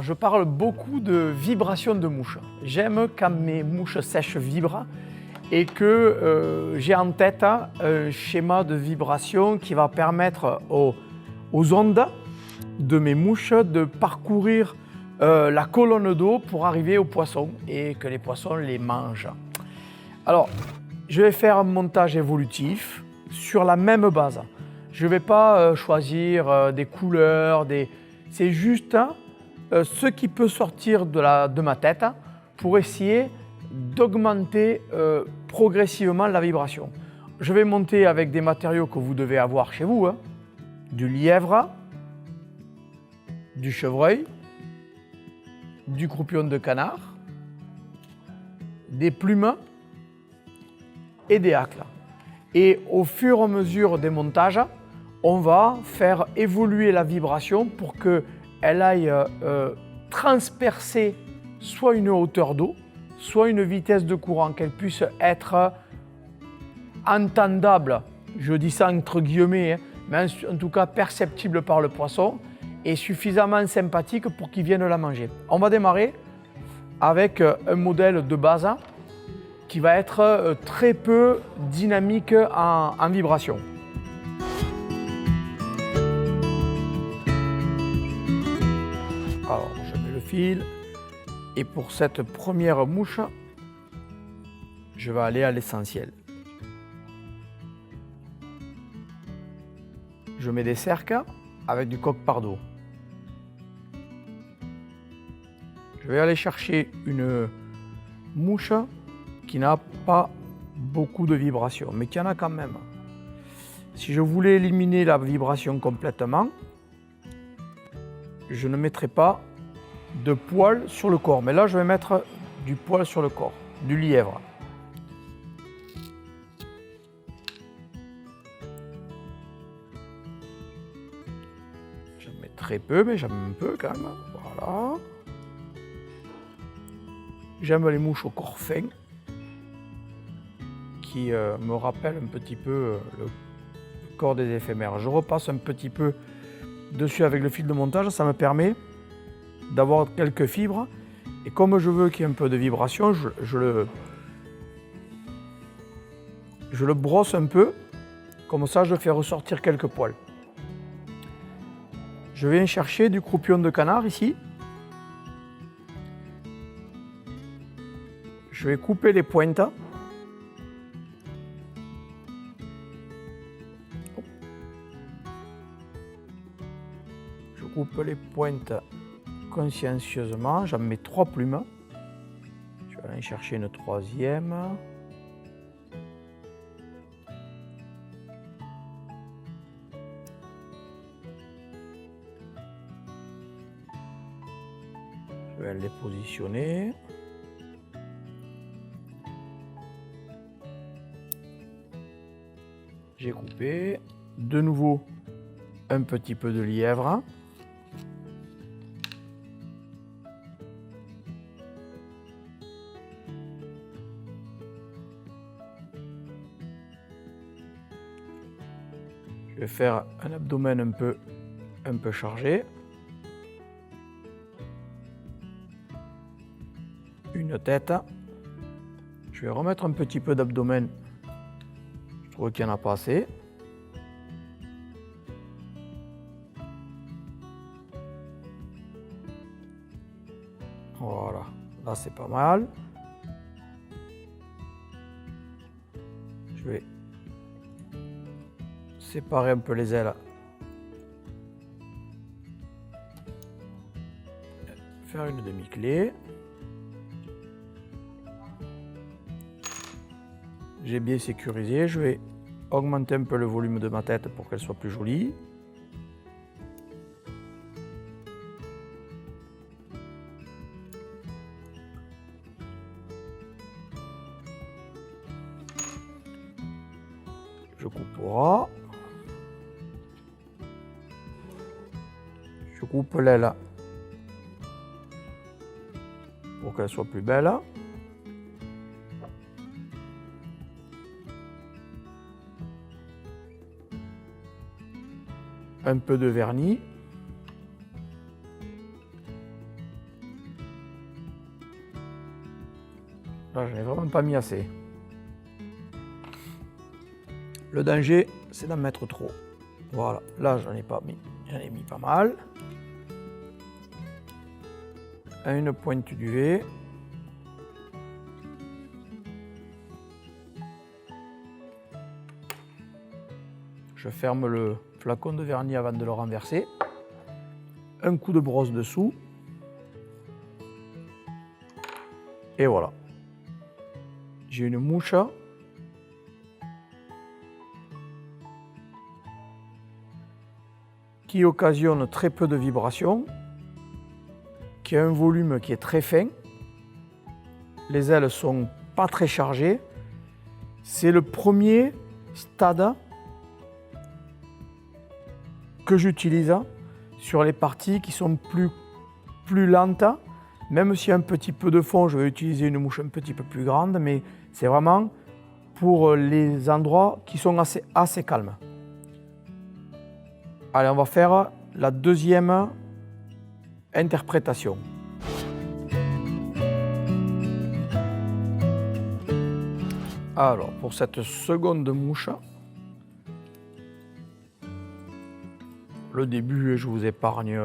je parle beaucoup de vibration de mouche. J'aime quand mes mouches sèches vibrent et que j'ai en tête un schéma de vibration qui va permettre aux ondes de mes mouches de parcourir la colonne d'eau pour arriver aux poissons et que les poissons les mangent. Alors, je vais faire un montage évolutif sur la même base. Je ne vais pas choisir des couleurs, c'est juste ce qui peut sortir de ma tête pour essayer d'augmenter progressivement la vibration. Je vais monter avec des matériaux que vous devez avoir chez vous, du lièvre, du chevreuil, du croupion de canard, des plumes et des hacles. Et au fur et à mesure des montages, on va faire évoluer la vibration pour qu'elle aille transpercer soit une hauteur d'eau, soit une vitesse de courant, qu'elle puisse être entendable, je dis ça entre guillemets, mais en tout cas perceptible par le poisson et suffisamment sympathique pour qu'il vienne la manger. On va démarrer avec un modèle de base qui va être très peu dynamique en vibration. Alors, je mets le fil et pour cette première mouche, je vais aller à l'essentiel. Je mets des cercles avec du coq-pardot. Je vais aller chercher une mouche qui n'a pas beaucoup de vibration, mais qui en a quand même. Si je voulais éliminer la vibration complètement, je ne mettrai pas de poil sur le corps. Mais là, je vais mettre du poil sur le corps, du lièvre. J'en mets très peu, mais j'en mets un peu quand même. Voilà. J'aime les mouches au corps fin, qui me rappellent un petit peu le corps des éphémères. Je repasse un petit peu dessus avec le fil de montage, ça me permet d'avoir quelques fibres. Et comme je veux qu'il y ait un peu de vibration, je le brosse un peu, comme ça je fais ressortir quelques poils. Je viens chercher du croupion de canard ici. Je vais couper les pointes. Je coupe les pointes consciencieusement. J'en mets 3 plumes. Je vais aller chercher une troisième. Je vais les positionner. J'ai coupé. De nouveau, un petit peu de lièvre. Je vais faire un abdomen un peu chargé. Une tête. Je vais remettre un petit peu d'abdomen. Je trouve qu'il n'y en a pas assez. Voilà, là c'est pas mal. Je vais séparer un peu les ailes. Faire une demi-clé. J'ai bien sécurisé, je vais augmenter un peu le volume de ma tête pour qu'elle soit plus jolie. Je coupe au ras. Je coupe l'aile pour qu'elle soit plus belle. Un peu de vernis. Là, je n'ai vraiment pas mis assez. Le danger, c'est d'en mettre trop. Voilà, là, j'en ai pas mis. J'en ai mis pas mal. À une pointe d'UV. Je ferme le flacon de vernis avant de le renverser. Un coup de brosse dessous. Et voilà. J'ai une mouche qui occasionne très peu de vibrations, qui a un volume qui est très fin. Les ailes sont pas très chargées. C'est le premier stade que j'utilise sur les parties qui sont plus lentes. Même s'il y a un petit peu de fond, je vais utiliser une mouche un petit peu plus grande, mais c'est vraiment pour les endroits qui sont assez calmes. Allez, on va faire la deuxième interprétation. Alors, pour cette seconde mouche, le début, je vous épargne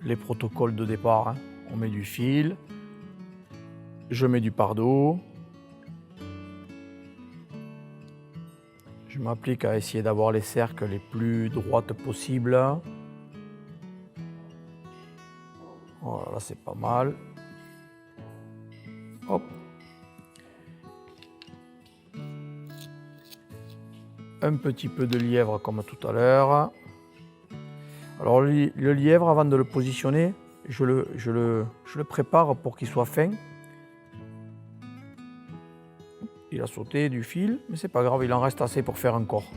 les protocoles de départ. Hein. On met du fil, je mets du pardot. Je m'applique à essayer d'avoir les cercles les plus droites possibles. Voilà, là c'est pas mal. Hop. Un petit peu de lièvre comme tout à l'heure. Alors le lièvre, avant de le positionner, je le prépare pour qu'il soit fin. Il a sauté du fil, mais c'est pas grave, il en reste assez pour faire un corps.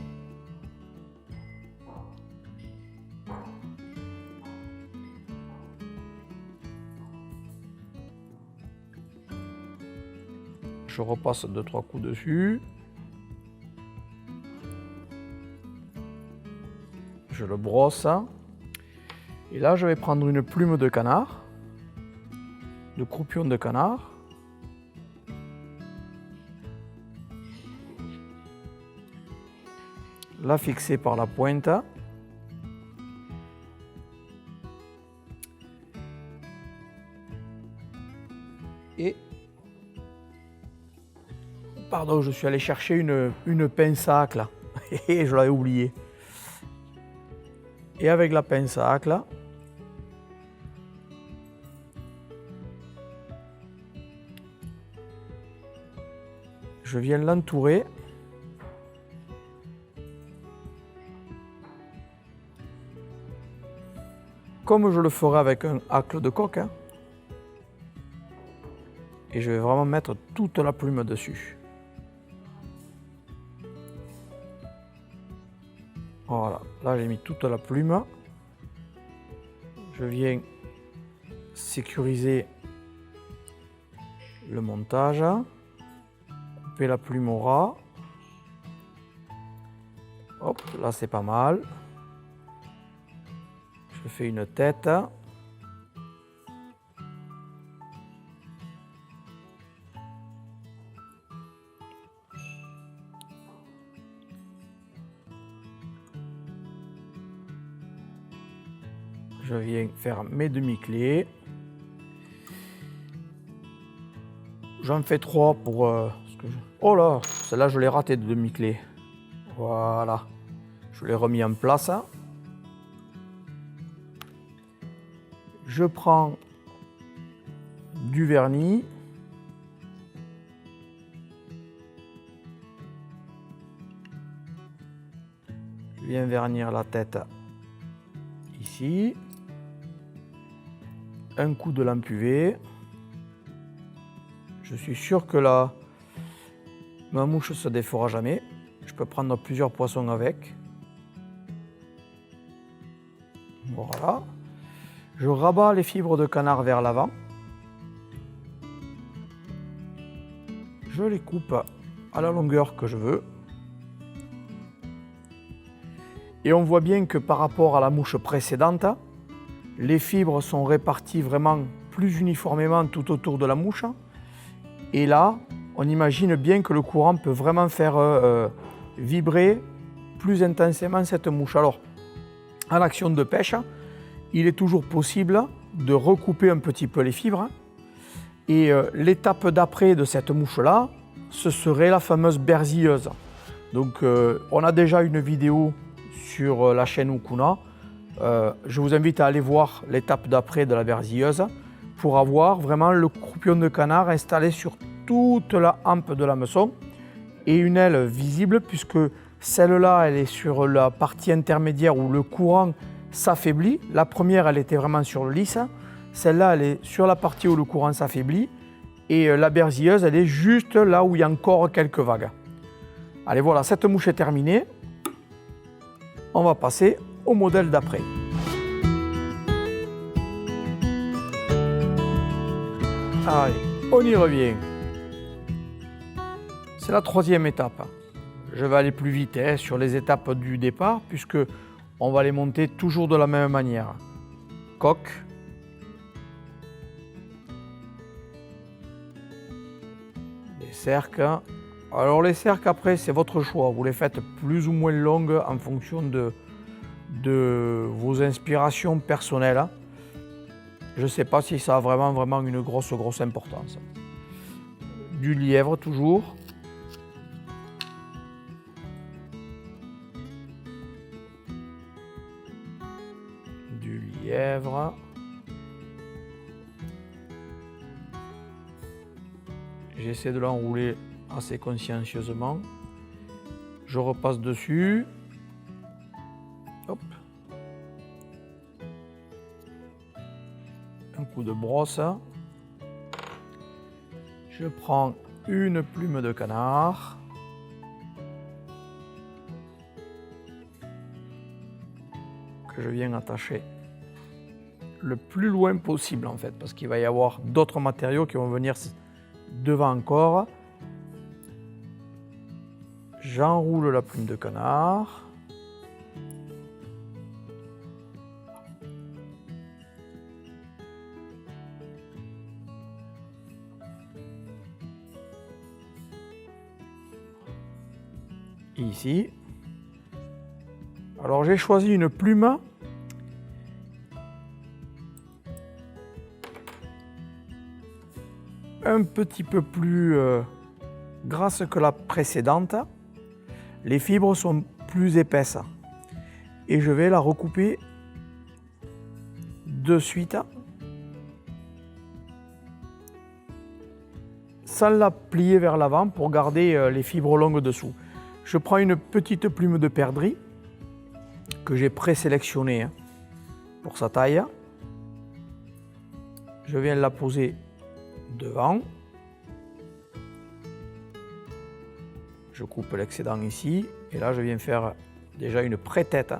Je repasse 2-3 coups dessus. Je le brosse. Et là, je vais prendre une plume de canard, de croupion de canard. La fixer par la pointe. Et, pardon, je suis allé chercher une pince à hacle, et je l'avais oublié. Et avec la pince à hacle, je viens l'entourer. Comme je le ferai avec un hacle de coq. Hein. Et je vais vraiment mettre toute la plume dessus. Voilà, là j'ai mis toute la plume. Je viens sécuriser le montage. Couper la plume au ras. Hop, là c'est pas mal. Je fais une tête. Je viens faire mes demi-clés. J'en fais 3 pour... Oh là, celle-là je l'ai raté de demi-clé. Voilà. Je l'ai remis en place. Je prends du vernis. Je viens vernir la tête ici. Un coup de lampe UV. Je suis sûr que là, ma mouche ne se défera jamais. Je peux prendre plusieurs poissons avec. Voilà. Je rabats les fibres de canard vers l'avant. Je les coupe à la longueur que je veux. Et on voit bien que par rapport à la mouche précédente, les fibres sont réparties vraiment plus uniformément tout autour de la mouche. Et là, on imagine bien que le courant peut vraiment faire vibrer plus intensément cette mouche. Alors, en action de pêche, il est toujours possible de recouper un petit peu les fibres. Et l'étape d'après de cette mouche-là, ce serait la fameuse berzilleuse. Donc, on a déjà une vidéo sur la chaîne Ukuna. Je vous invite à aller voir l'étape d'après de la berzilleuse pour avoir vraiment le croupion de canard installé sur toute la hampe de l'hameçon et une aile visible puisque celle-là, elle est sur la partie intermédiaire où le courant s'affaiblit. La première, elle était vraiment sur le lisse. Celle-là, elle est sur la partie où le courant s'affaiblit. Et la berzilleuse, elle est juste là où il y a encore quelques vagues. Allez, voilà, cette mouche est terminée. On va passer au modèle d'après. Allez, on y revient. C'est la troisième étape. Je vais aller plus vite sur les étapes du départ puisque on va les monter toujours de la même manière. Coque. Les cercles. Alors les cercles après c'est votre choix. Vous les faites plus ou moins longues en fonction de vos inspirations personnelles. Je ne sais pas si ça a vraiment une grosse importance. Du lièvre toujours. Du lièvre. J'essaie de l'enrouler assez consciencieusement. Je repasse dessus. Hop. Un coup de brosse. Je prends une plume de canard. Que je viens attacher le plus loin possible en fait, parce qu'il va y avoir d'autres matériaux qui vont venir devant encore. J'enroule la plume de canard. Ici. Alors j'ai choisi une plume un petit peu plus grasse que la précédente. Les fibres sont plus épaisses et je vais la recouper de suite sans la plier vers l'avant pour garder les fibres longues dessous. Je prends une petite plume de perdrix que j'ai présélectionnée pour sa taille. Je viens la poser devant. Je coupe l'excédent ici et là je viens faire déjà une pré-tête.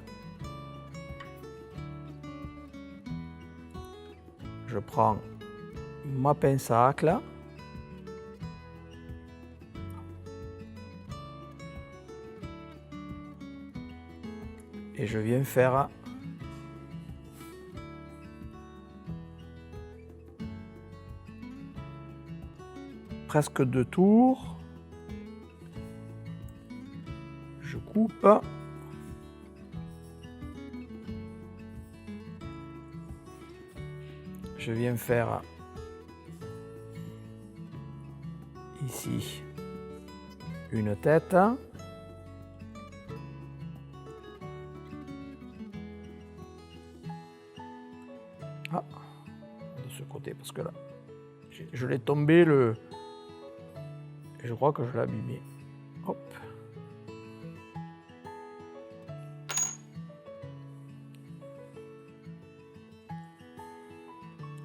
Je prends ma pince à accle. Et je viens faire presque 2 tours. Je coupe. Je viens faire ici une tête. De ce côté, parce que là, je l'ai tombé et je crois que je l'ai abîmé. Hop.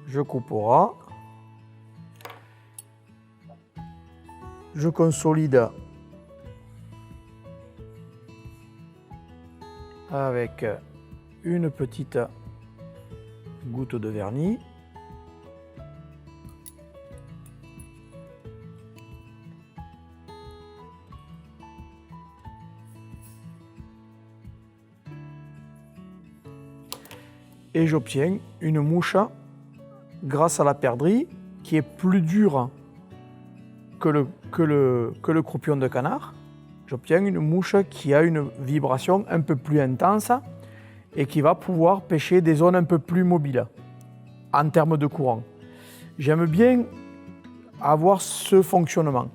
Je coupe au ras. Je consolide avec une petite goutte de vernis. Et j'obtiens une mouche grâce à la perdrix qui est plus dure que le croupion de canard. J'obtiens une mouche qui a une vibration un peu plus intense et qui va pouvoir pêcher des zones un peu plus mobiles en termes de courant. J'aime bien avoir ce fonctionnement.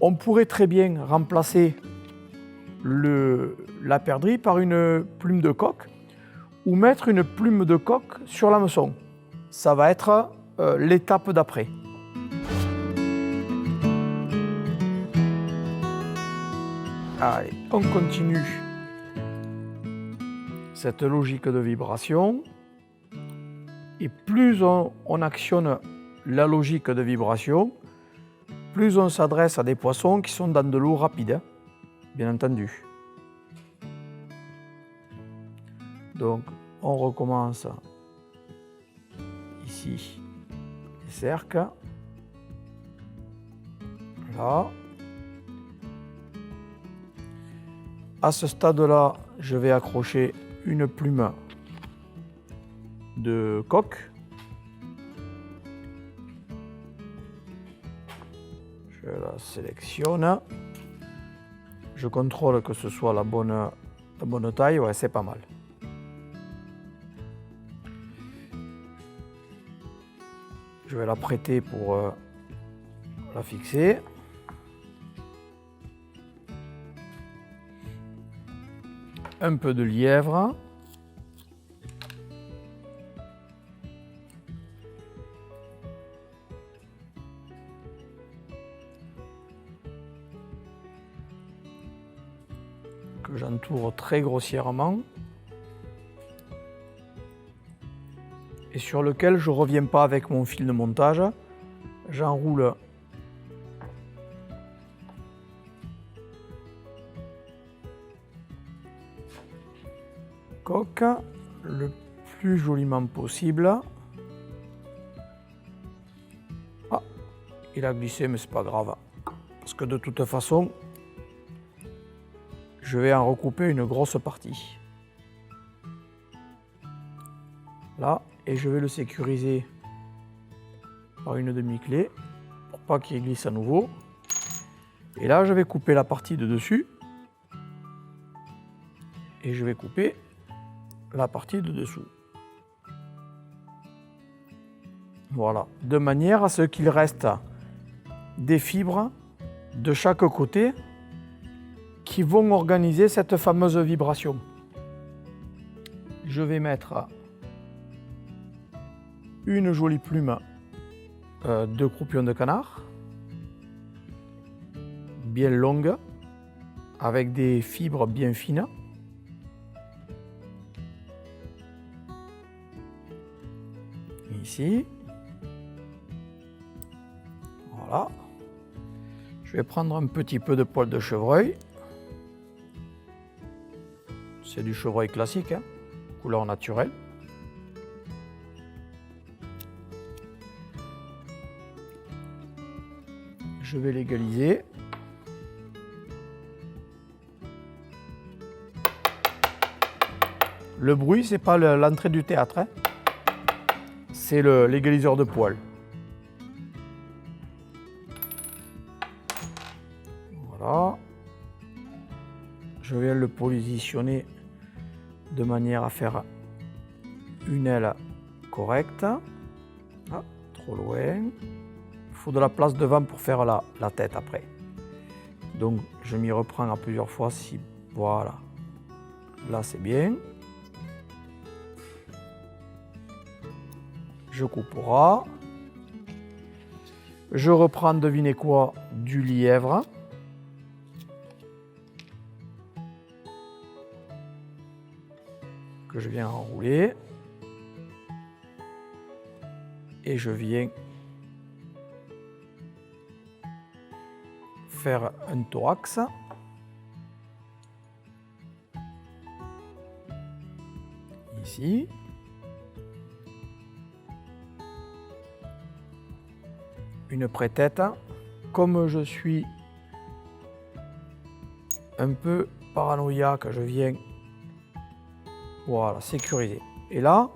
On pourrait très bien remplacer la perdrix par une plume de coque ou mettre une plume de coque sur l'hameçon. Ça va être l'étape d'après. Allez, on continue cette logique de vibration. Et plus on actionne la logique de vibration, plus on s'adresse à des poissons qui sont dans de l'eau rapide, bien entendu. Donc, on recommence ici les cercles. Là. À ce stade-là, je vais accrocher une plume de coque. Je la sélectionne. Je contrôle que ce soit la bonne taille. Ouais, c'est pas mal. Je vais la prêter pour la fixer. Un peu de lièvre. Que j'entoure très grossièrement. Et sur lequel je ne reviens pas avec mon fil de montage. J'enroule coque le plus joliment possible. Ah, il a glissé, mais c'est pas grave. Parce que de toute façon, je vais en recouper une grosse partie. Là, et je vais le sécuriser par une demi-clé pour pas qu'il glisse à nouveau. Et là, je vais couper la partie de dessus et je vais couper la partie de dessous. Voilà, de manière à ce qu'il reste des fibres de chaque côté qui vont organiser cette fameuse vibration. Je vais mettre une jolie plume de croupion de canard, bien longue, avec des fibres bien fines. Ici. Voilà. Je vais prendre un petit peu de poil de chevreuil. C'est du chevreuil classique, hein, couleur naturelle. Je vais l'égaliser. Le bruit, c'est pas l'entrée du théâtre, hein. C'est l'égaliseur de poils. Voilà. Je viens le positionner de manière à faire une aile correcte. Ah, trop loin. Il faut de la place devant pour faire la tête après. Donc je m'y reprends à plusieurs fois. Si, voilà. Là c'est bien. Je coupe au ras. Je reprends, devinez quoi, du lièvre. Que je viens enrouler. Et je viens faire un thorax. Ici. Une pré-tête. Comme je suis un peu paranoïaque, je viens, voilà, sécuriser. Et là,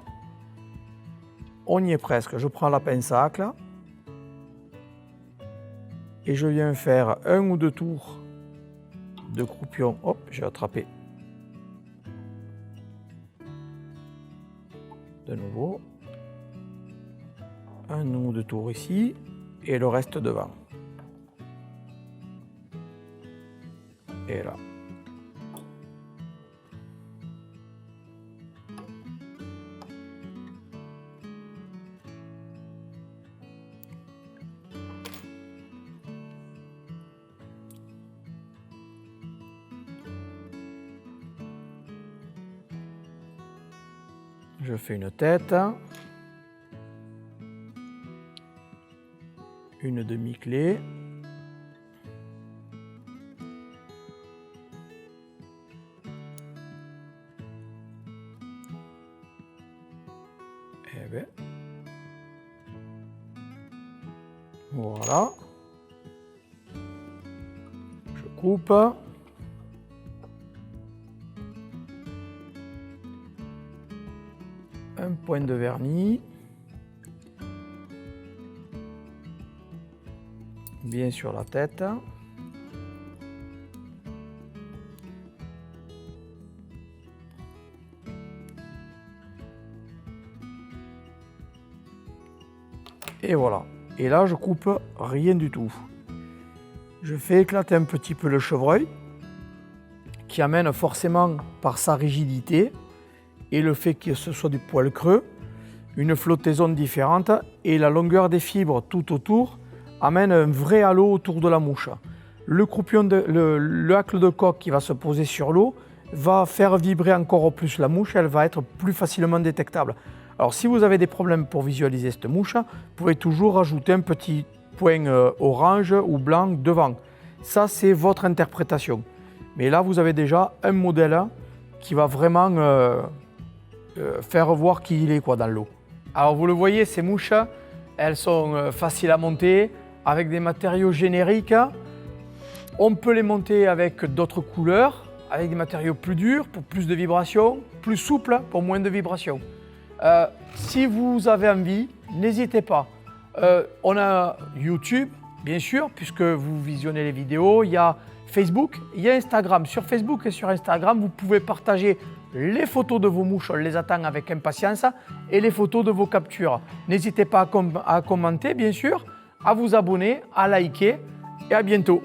on y est presque. Je prends la pince à acle et je viens faire 1 ou 2 tours de croupion. Hop, j'ai attrapé. De nouveau. 1 ou 2 tours ici et le reste devant. Et là. Je fais une tête, une demi-clé, et bien, voilà, je coupe. Un point de vernis, bien sur la tête. Et voilà. Et là, je coupe rien du tout. Je fais éclater un petit peu le chevreuil, qui amène forcément par sa rigidité et le fait que ce soit du poil creux, une flottaison différente et la longueur des fibres tout autour amène un vrai halo autour de la mouche. Le croupion, le hacle de coq qui va se poser sur l'eau va faire vibrer encore plus la mouche, elle va être plus facilement détectable. Alors si vous avez des problèmes pour visualiser cette mouche, vous pouvez toujours ajouter un petit point orange ou blanc devant. Ça c'est votre interprétation. Mais là vous avez déjà un modèle qui va vraiment faire voir qui il est dans l'eau. Alors vous le voyez, ces mouches, elles sont faciles à monter avec des matériaux génériques. On peut les monter avec d'autres couleurs, avec des matériaux plus durs pour plus de vibrations, plus souples pour moins de vibrations. Si vous avez envie, n'hésitez pas. On a YouTube, bien sûr, puisque vous visionnez les vidéos. Il y a Facebook, il y a Instagram. Sur Facebook et sur Instagram, vous pouvez partager les photos de vos mouches, on les attend avec impatience, et les photos de vos captures. N'hésitez pas à commenter, bien sûr, à vous abonner, à liker, et à bientôt.